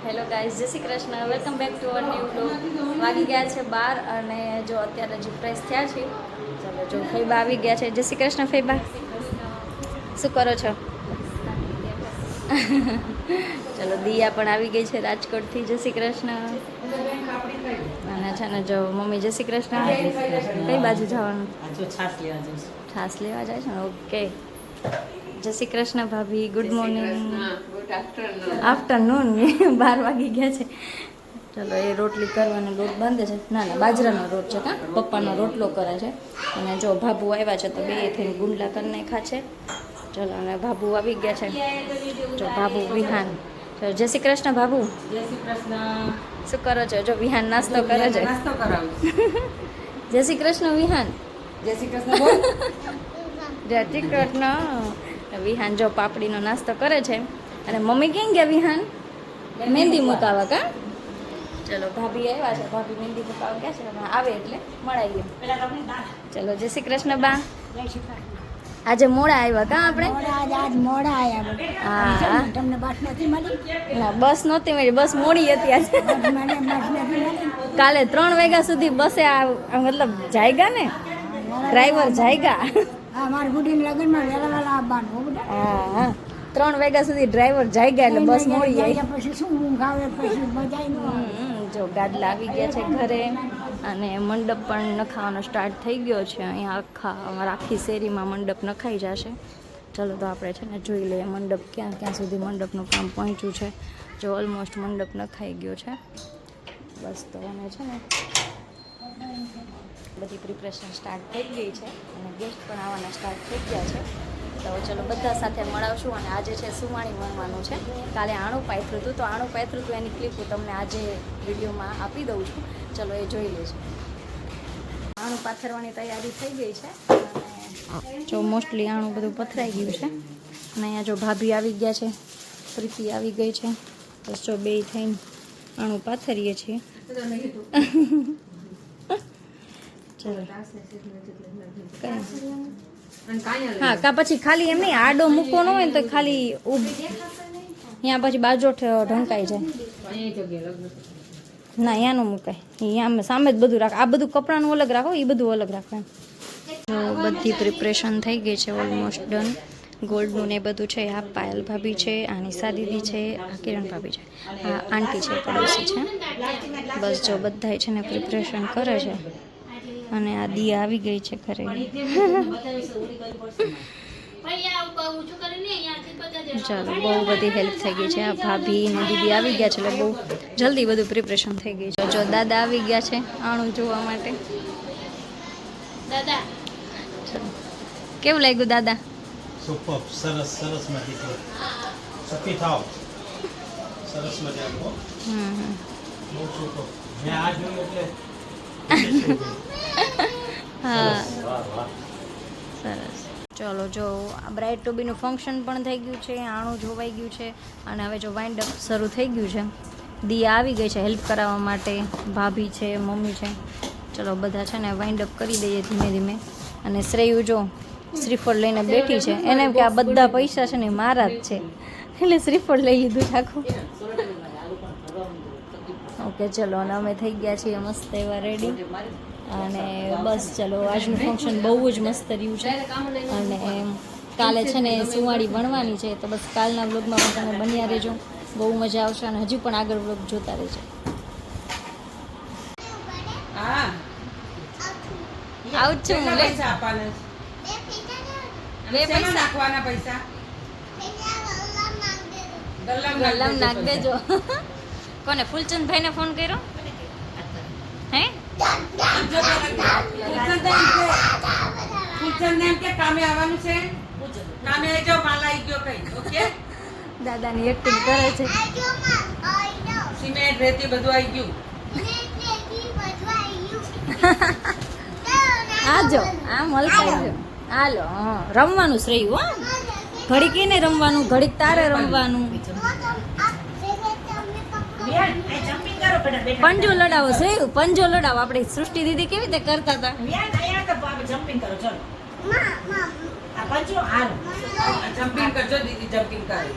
Hello guys, જય Shri Krishna. Welcome back to our new blog. વાગી ગયા છે 12 અને જો અત્યારે જે ફ્રેશ થયા છે. ચાલો જો ફૈબા આવી ગયા છે. જય શ્રી કૃષ્ણ ફૈબા, શું કરો છો? ચલો દિયા પણ આવી ગઈ છે રાજકોટથી. જય શ્રી કૃષ્ણ. અને છે ને જો મમ્મી જય શ્રી કૃષ્ણ. કઈ બાજુ જવાનું? છાસ લેવા જાય છે ને. ઓકે, જય શ્રી કૃષ્ણ ભાભી, ગુડ મોર્નિંગ. આફ્ટરનૂન 12 વાગી ગયા છે. ચલો એ રોટલી કરવાનો લોટ બાંધે છે. ના ના, બાજરાનો રોટ છે. કાં પપ્પાનો રોટલો કરે છે. અને જો ભાભુ આવ્યા છે તો બે થઈને ગુંડલા કરી નાખ્યા છે. ચલો, અને ભાભુ આવી ગયા છે. જો ભાભુ વિહાન. ચલો જય શ્રી કૃષ્ણ ભાભુ. જય શ્રી કૃષ્ણ. શું કરો છો? જો વિહાન નાસ્તો કરે છે. નાસ્તો કરાવું. જય શ્રી કૃષ્ણ વિહાન. જય શ્રી કૃષ્ણ બોલ. જય શ્રી કૃષ્ણ. વિહાન જો પાપડીનો નાસ્તો કરે છે. અને મમ્મી ક્યાં ગયા વિહાન? મહેંદી મુકાવા. કા ચલો ભાભી આવ્યા છે. ભાભી મહેંદી મુકાવા ગયા છે. આવે એટલે મળાઈએ. ચલો જય શ્રી કૃષ્ણ બા. આજે મોડા આવ્યા કા આપણે? મોડા આવ્યા. હા, તમને બસ નથી મળી? ના બસ નહોતી મળી. બસ મોડી હતી આજે. કાલે 3 વાગ્યા સુધી બસે મતલબ જાયગા ને, ડ્રાઈવર જાયગા. હા, મારા ગુડીને લગ્નમાં વહેલા આવવાનું. હા, 3 વાગ્યા સુધી ડ્રાઈવર જાયગા એટલે બસ મોડી આવી. પછી શું ઊંઘ આવે, પછી મજા ન આવે. જો ગાડલા આવી ગયા છે ઘરે. અને મંડપ પણ નખાવાનો સ્ટાર્ટ થઈ ગયો છે. અહીંયા આખી શેરીમાં મંડપ નખાઈ જશે. ચલો તો આપણે છે ને જોઈ લઈએ મંડપ ક્યાં સુધી મંડપનું કામ પહોંચ્યું છે. જો ઓલમોસ્ટ મંડપ નખાઈ ગયો છે. બસ તો અને છે ને બધી પ્રિપરેશન સ્ટાર્ટ થઈ ગઈ છે. અને ગેસ્ટ પણ આવવાના સ્ટાર્ટ થઈ ગયા છે. તો ચલો બધા સાથે મળાવશું. અને આજે છે સુવાણી વણવાનું છે. કાલે આણું પાથર્યું હતું, તો આણું પાથર્યું હતું એની ક્લિપ હું તમને આજે વિડીયોમાં આપી દઉં છું. ચલો એ જોઈ લેજો. આણું પાથરવાની તૈયારી થઈ ગઈ છે. અને જો મોસ્ટલી આણું બધું પથરાઈ ગયું છે. અને અહીંયા જો ભાભી આવી ગયા છે, પ્રીતિ આવી ગઈ છે. બસ જો બે થઈને આણું પાથરીએ છીએ. હા, કા પછી ખાલી એમ નહીં આડો મૂકો ન હોય ને તો ખાલી અહીંયા પછી બાજુ ઢંકાઈ જાય. ના, અહીંયા ન મુકાય. અહીંયા સામે જ બધું રાખો. આ બધું કપડાનું અલગ રાખો, એ બધું અલગ રાખો. તો બધી પ્રિપરેશન થઈ ગઈ છે, ઓલમોસ્ટ ડન. ગોલ્ડનું ને બધું છે. આ પાયલ ભાભી છે, આ નિશા દીદી છે, આ કિરણ ભાભી છે, આ આંટી છે, પડોશી છે. બસ જો બધા છે ને પ્રિપરેશન કરે છે. અને આ દિયા આવી ગઈ છે ઘરે. ચાલો, બહુ બધી હેલ્પ થઈ ગઈ છે. આ ભાભી ને દીદી આવી ગયા છે એટલે બહુ જલ્દી બધું પ્રિપરેશન થઈ ગઈ છે. જો દાદા આવી ગયા છે આણું જોવા માટે. દાદા કેવું લાગ્યું દાદા? સુપર, સરસ સરસ મજાની સફી થાવ, સરસ મજાનો. બહુ સુપર. મેં આ જોયું એટલે હા, સરસ. ચલો જો આ બ્રાઇડ ટુ બીનું ફંક્શન પણ થઈ ગયું છે. આણું જોવાઈ ગયું છે. અને હવે જો વાઇન્ડ અપ શરૂ થઈ ગયું છે. દિયા આવી ગઈ છે હેલ્પ કરાવવા માટે. ભાભી છે, મમ્મી છે. ચલો બધા છે ને વાઇન્ડ અપ કરી દઈએ ધીમે ધીમે. અને શ્રેયુ જો શ્રીફળ લઈને બેઠી છે. એને એમ કે આ બધા પૈસા છે ને મારા જ છે, એટલે શ્રીફળ લઈ લીધું આખું. ઓકે ચલો, અને અમે થઈ ગયા છીએ મસ્ત એવા રેડી. અને બસ ચલો, આજનું ફંક્શન બહુ જ મસ્ત રહ્યું છે. અને કાલે છે ને સુવાળી વણવાની છે. તો બસ કાલના વ્લોગમાં પણ તમે બન્યા રહેજો, બહુ મજા આવશે. અને હજુ પણ આગળ વ્લોગ જોતા રહેજો. હા, આવું જ છું હું. પૈસા આપવાના. બે પૈસા નાખવાના પૈસા ગલ્લામ નાખ દેજો. કોને? ફૂલચંદભાઈને ફોન કર્યો હે? કામે આવવાનું છે. કામે આવી જાઓ, માલ આવી ગયો કઈ. ઓકે, દાદાની એક્ટિંગ કરે છે. સિમેન્ટ રેતી બધું આવી ગયું. આજો આમ હલકાઈ ગયો. હાલો, હા રમવાનું શ્રેયું. હો, ઘડીક એને રમવાનું, ઘડીક તારે રમવાનું. પંજો લડાવો શ્રેયું, પંજો લડાવો. આપણે સૃષ્ટિ દીદી કેવી રીતે કરતા હતા. જમ્પિંગ કરજો દીદી, જમ્પિંગ કરે.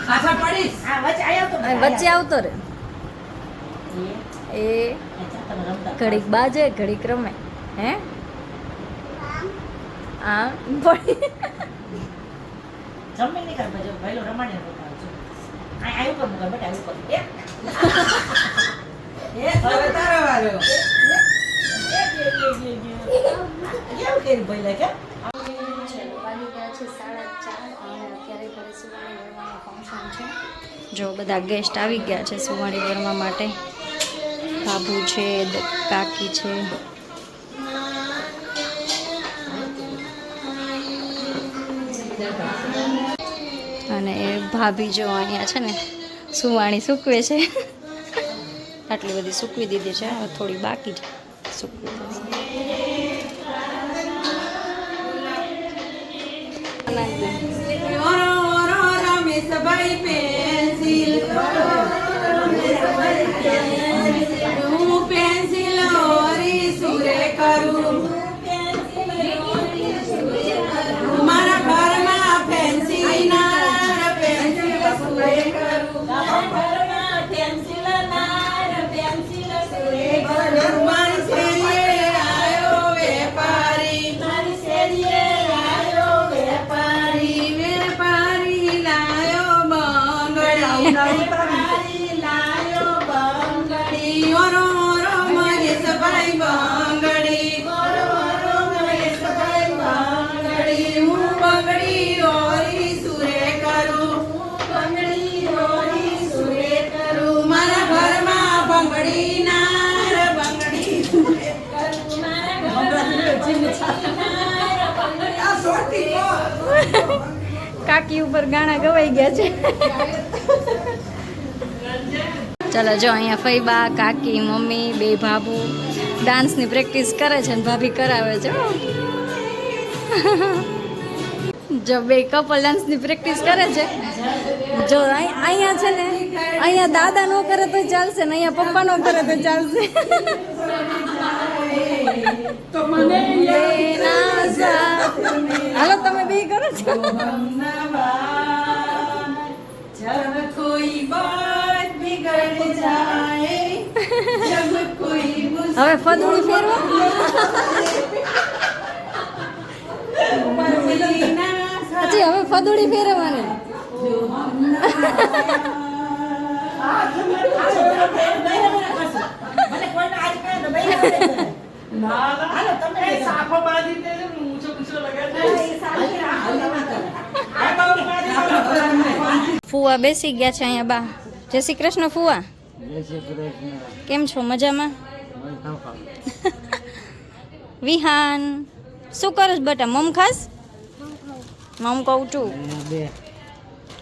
પાછળ પડીશ. વચ્ચે આવતો રે એ ઘડીક બાજે ઘડીક રમે હે આ પડી હવે તારો વારો. જો બધા ગેસ્ટ આવી ગયા છે સુવાળી વરવા માટે. બાબુ છે, કાકી છે. અને એ ભાભી જો અહીંયા છે ને સુવાણી સૂકવે છે. આટલી બધી સૂકવી દીધી છે, હવે થોડી બાકી છે સૂકવી દીધી. ઓરો ઓરો રમેશભાઈ પેન્સિલ હું પેન્સિલ ઓરી સુરે કરું મારા ઘરમાં પેન્સિલ ના પેન્સિલ સુરે કરું મારી શેરીએ આયો વેપારી વેપારી લાયો બંગડી ઓરો ઓરો મહેશભાઈ બંગડી હું બંગડી ઓરી સુરે કરું મારા ઘરમાં બંગડી ના બંગડી સુરે કાકી ઉપર ગાણા ગવાઈ ગયા છે. ચાલો જો અહીંયા ફઈબા, કાકી, મમ્મી, બે ભાભુ ડાન્સની પ્રેક્ટિસ કરે છે ને ભાભી કરાવે છે. જો બે કપલ ડાન્સની પ્રેક્ટિસ કરે છે. જો અહીંયા છે ને અહીંયા દાદા નો કરે તો ચાલશે ને અહીંયા પપ્પા નો કરે તો ચાલશે. તો મને હાલો તમે બે કરો છો. जब कोई बात बिगड़ जाए जब कोई હવે ફદુડી ફેરવો. હજી હવે ફદુડી ફેરવવાની. ફુવા બેસી ગયા છે અહીંયા બા. જય શ્રી કૃષ્ણ ફુવા. કેમ છો? મજામાં? વિહાન શું કરસ બેટા? મમ ખાસ? મમ કહું છું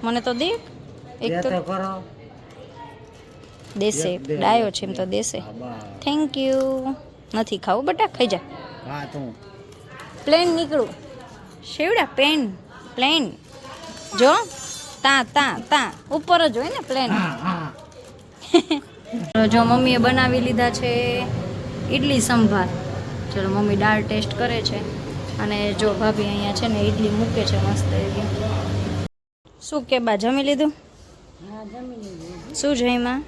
મને તો દે એક તો દેશે. ડાયો છે એમ તો દેશે. Thank you. નથી ખાવું બેટા, ખાઈ જા. પ્લેન નીકળું શેવડા પેન પ્લેન જો તા ઉપર જ હોય ને પ્લેન. જો મમ્મીએ બનાવી લીધા છે ઈડલી સંભાર. ચલો મમ્મી દાળ ટેસ્ટ કરે છે અને જો ભાભી અહીંયા છે ને ઈડલી મૂકે છે મસ્ત એવી. શું કે બા જમી લીધું? શું જઈમાં?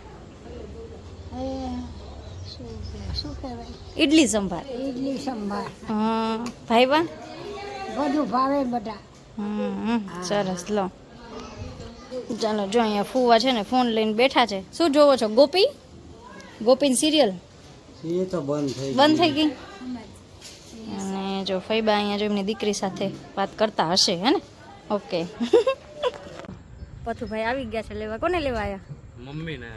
શું કહેવાય? ઈડલી સંભાર. ઇડલી સંભાર હા ભાઈ બા બધું ભાવે બધા. સરસ લો. ચાલો જો અહીંયા ફુવા છે ને ફોન લઈને બેઠા છે. શું જોવો છો? ગોપી સિરિયલ એ તો બંધ થઈ ગઈ. અને જો ફઈબા અહીંયા જો એમની દીકરી સાથે વાત કરતા હશે હે ને. ઓકે. પથુભાઈ આવી ગયા છે લેવા. કોને લેવા આવ્યા? મમ્મી ને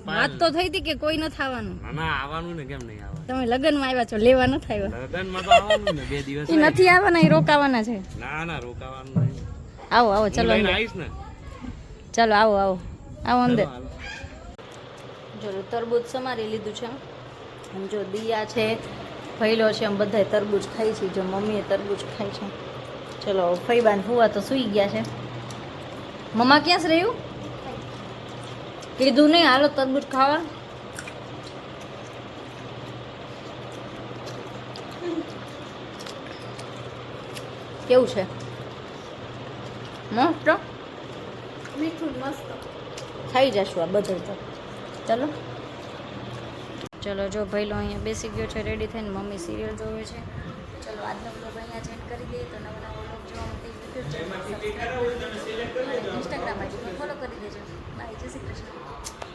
વાત તો થઈ હતી કે કોઈ નથી આવવાનું. ના આવવાનું ને, કેમ નહીં આવવાનું? તમે લગ્નમાં આવ્યા છો, લેવા નથી આવ્યા. લગનમાં તો આવવાનું ને, 2 દિવસ એ નથી આવવાના, એ રોકાવાના છે. ના રોકાવાનું નહીં. આવો આવો ચલો હું લઈને અંદર. આવીશ ને. ચાલો આવો અંદર. હાલો. જો તરબૂચ સમારી લીધું છે. અને જો દિયા છે, ભૈલો છે, આમ બધાય તરબૂચ ખાય છે. જો મમ્મીએ તરબૂચ ખાય છે. ચલો ફઈબા ને ફુવા તો સૂઈ ગયા છે. મમ્મા ક્યાં રહ્યું? કીધું નહીં હાલો તરબૂચ ખાવા. કેવું છે? મસ્ત મીઠું મસ્ત. ખાઈ જશું આ બધું તો ચલો ચલો જો ભઈલો અહીંયા બેસી ગયો છે રેડી થઈને મમ્મી સિરિયલ જોવે છે ચલો આજનો બ્લોગ અહીંયા ચેન્જ કરી દઈએ તો નવા નવા બ્લોગ જોવા માટે YouTube channel Instagram ID follow કરી દેજો બાય જય શ્રી કૃષ્ણ